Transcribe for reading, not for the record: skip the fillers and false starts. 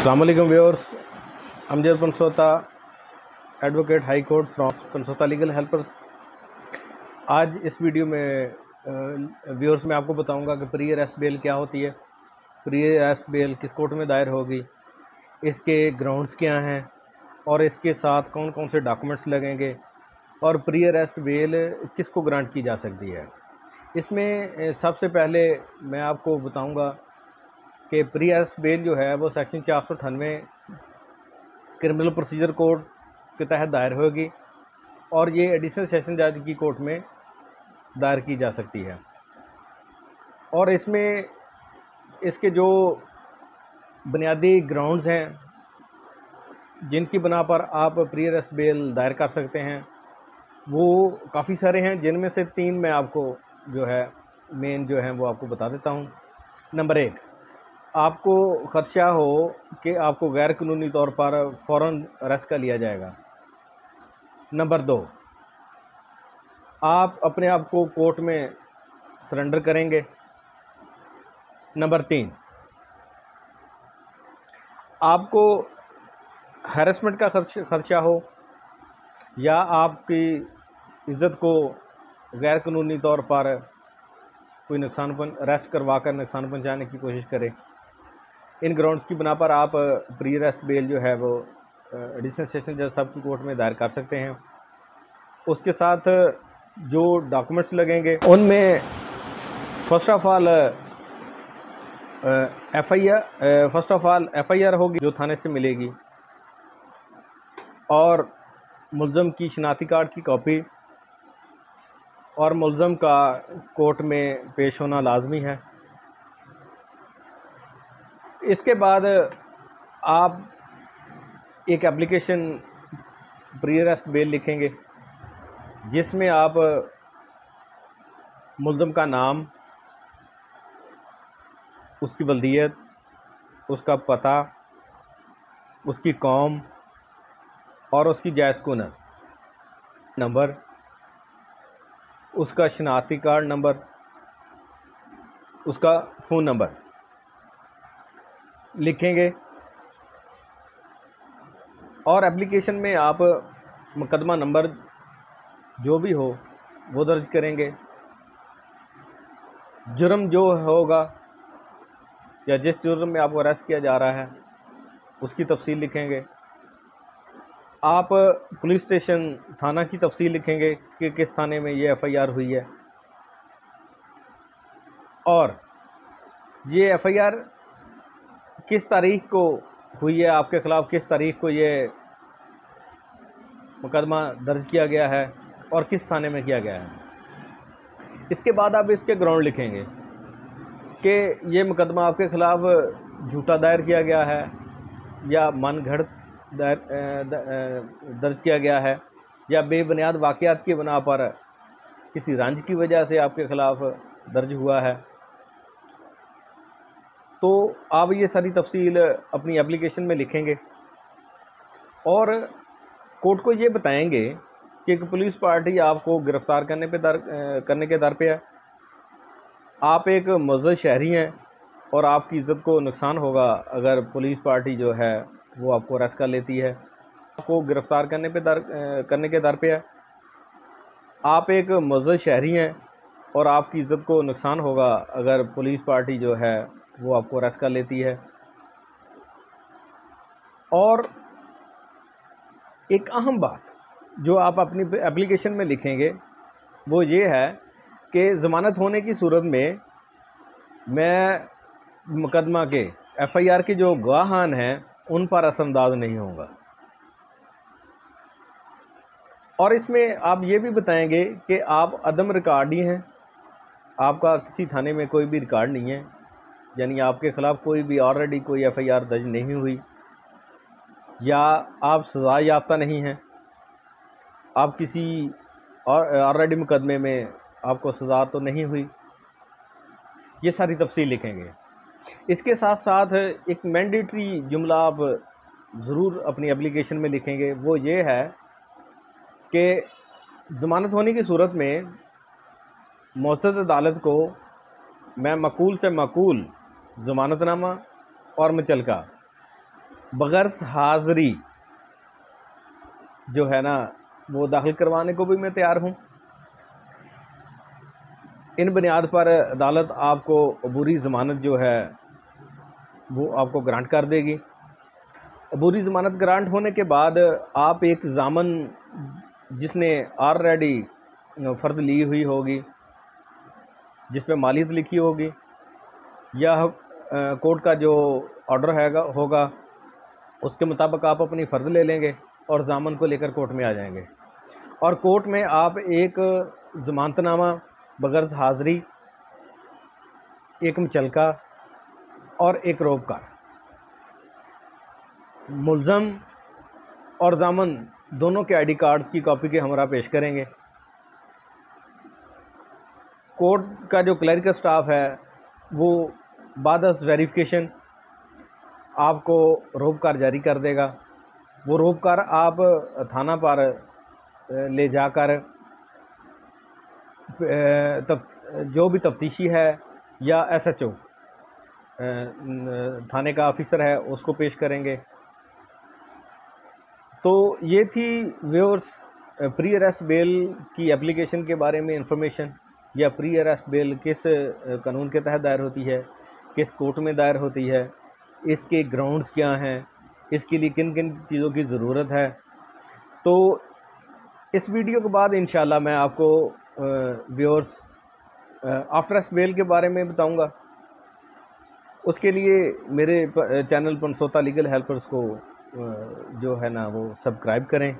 अस्सलाम वालेकुम viewers, Amjad Pansota advocate high court from Pansota legal helpers. आज इस वीडियो में व्यूअर्स मैं आपको बताऊंगा कि प्री अरेस्ट बेल क्या होती है, प्री अरेस्ट बेल किस कोर्ट में दायर होगी, इसके ग्राउंड्स क्या हैं और इसके साथ कौन कौन से डॉक्यूमेंट्स लगेंगे और प्री अरेस्ट बेल किसको ग्रांट की जा सकती है। इसमें सबसे पहले मैं आपको बताऊंगा कि प्री अरेस्ट बेल जो है वो सेक्शन 498 क्रिमिनल प्रोसीजर कोड के तहत दायर होगी और ये एडिशनल सेशन जज की कोर्ट में दायर की जा सकती है। और इसमें इसके जो बुनियादी ग्राउंड्स हैं जिनकी बना पर आप प्री अरेस्ट बेल दायर कर सकते हैं वो काफ़ी सारे हैं, जिनमें से 3 मैं आपको जो है मेन जो हैं वो आपको बता देता हूँ। नंबर 1, आपको ख़दशा हो कि आपको गैर कानूनी तौर पर फ़ौरन अरेस्ट कर लिया जाएगा। नंबर 2, आप अपने आप को कोर्ट में सरेंडर करेंगे। नंबर 3, आपको हैरेसमेंट का ख़दशा हो या आपकी इज़्ज़त को गैर कानूनी तौर पर कोई अरेस्ट करवा कर नुकसान पहुंचाने की कोशिश करे। इन ग्राउंड्स की बना पर आप प्री अरेस्ट बेल जो है वो एडिशनल सेशन जज साहब की कोर्ट में दायर कर सकते हैं। उसके साथ जो डॉक्यूमेंट्स लगेंगे उनमें फर्स्ट ऑफ ऑल एफआईआर होगी जो थाने से मिलेगी, और मुल्ज़म की शनाख्ती कार्ड की कॉपी और मुल्ज़म का कोर्ट में पेश होना लाजमी है। इसके बाद आप एक एप्लीकेशन प्री अरेस्ट बेल लिखेंगे जिसमें आप मुल्ज़म का नाम, उसकी वल्दियत, उसका पता, उसकी कौम और उसकी जायज़-कुन नंबर, उसका शनाख्ती कार्ड नंबर, उसका फ़ोन नंबर लिखेंगे और एप्लीकेशन में आप मुकदमा नंबर जो भी हो वो दर्ज करेंगे। जुर्म जो होगा या जिस जुर्म में आपको अरेस्ट किया जा रहा है उसकी तफसील लिखेंगे। आप पुलिस स्टेशन थाना की तफसील लिखेंगे कि किस थाने में ये एफआईआर हुई है और ये एफआईआर किस तारीख को हुई है, आपके ख़िलाफ़ किस तारीख को ये मुकदमा दर्ज किया गया है और किस थाने में किया गया है। इसके बाद आप इसके ग्राउंड लिखेंगे कि ये मुकदमा आपके ख़िलाफ़ झूठा दायर किया गया है या मनगढ़ंत दर्ज किया गया है या बेबुनियाद वाक़यात की बना पर किसी रंज की वजह से आपके ख़िलाफ़ दर्ज हुआ है। तो आप ये सारी तफसील अपनी एप्लीकेशन में लिखेंगे और कोर्ट को ये बताएंगे कि एक पुलिस पार्टी आपको गिरफ़्तार करने के दर पे है। आप एक मुअज़्ज़ज़ शहरी हैं और आपकी इज़्ज़त को नुकसान होगा अगर पुलिस पार्टी जो है वो आपको अरेस्ट कर लेती है। आपको गिरफ़्तार करने के दर पे है। आप एक मुअज़्ज़ज़ शहरी हैं और आपकी इज़्ज़त को नुकसान होगा अगर पुलिस पार्टी जो है वो आपको अरेस्ट कर लेती है। और एक अहम बात जो आप अपनी एप्लीकेशन में लिखेंगे वो ये है कि ज़मानत होने की सूरत में मैं मुकदमा के एफआईआर के जो गवाहान हैं उन पर असरअंदाज नहीं होगा। और इसमें आप ये भी बताएंगे कि आप अदम रिकॉर्डी हैं, आपका किसी थाने में कोई भी रिकॉर्ड नहीं है, यानी आपके ख़िलाफ़ कोई भी ऑलरेडी कोई एफआईआर दर्ज नहीं हुई या आप सज़ा याफ्ता नहीं हैं, आप किसी और ऑलरेडी मुकदमे में आपको सज़ा तो नहीं हुई। ये सारी तफसील लिखेंगे। इसके साथ साथ एक मैंडेटरी जुमला आप ज़रूर अपनी एप्लीकेशन में लिखेंगे, वो ये है कि ज़मानत होने की सूरत में मौजूद अदालत को मैं मक़ूल से मक़ूल ज़मानतनामा और मुचलका बगैर हाज़िरी जो है ना वो दाखिल करवाने को भी मैं तैयार हूँ। इन बुनियाद पर अदालत आपको अबूरी ज़मानत जो है वो आपको ग्रांट कर देगी। अबूरी ज़मानत ग्रांट होने के बाद आप एक ज़ामन जिसने ऑलरेडी फ़र्द ली हुई होगी, जिस पे मालियत लिखी होगी, या कोर्ट का जो ऑर्डर होगा उसके मुताबिक आप अपनी फ़र्द ले लेंगे और ज़ामन को लेकर कोर्ट में आ जाएंगे। और कोर्ट में आप एक ज़मानतनामा बगैर हाज़िरी, एक मुचलका और एक रोबकार, मुल्ज़म और ज़ामन दोनों के आईडी कार्ड्स की कॉपी के हमरा पेश करेंगे। कोर्ट का जो क्लरिकल स्टाफ है वो बाद वेरिफिकेशन आपको रोबकार जारी कर देगा। वो रोबकार आप थाना पर ले जाकर जो भी तफ्तीशी है या SHO थाने का ऑफिसर है उसको पेश करेंगे। तो ये थी व्यूअर्स प्री अरेस्ट बेल की एप्लीकेशन के बारे में इंफॉर्मेशन, या प्री अरेस्ट बेल किस कानून के तहत दायर होती है, किस कोर्ट में दायर होती है, इसके ग्राउंड्स क्या हैं, इसके लिए किन किन चीज़ों की ज़रूरत है। तो इस वीडियो के बाद इंशाल्लाह मैं आपको व्यूअर्स आफ्टर अरेस्ट बेल के बारे में बताऊंगा। उसके लिए मेरे चैनल पनसोता लीगल हेल्पर्स को जो है ना वो सब्सक्राइब करें।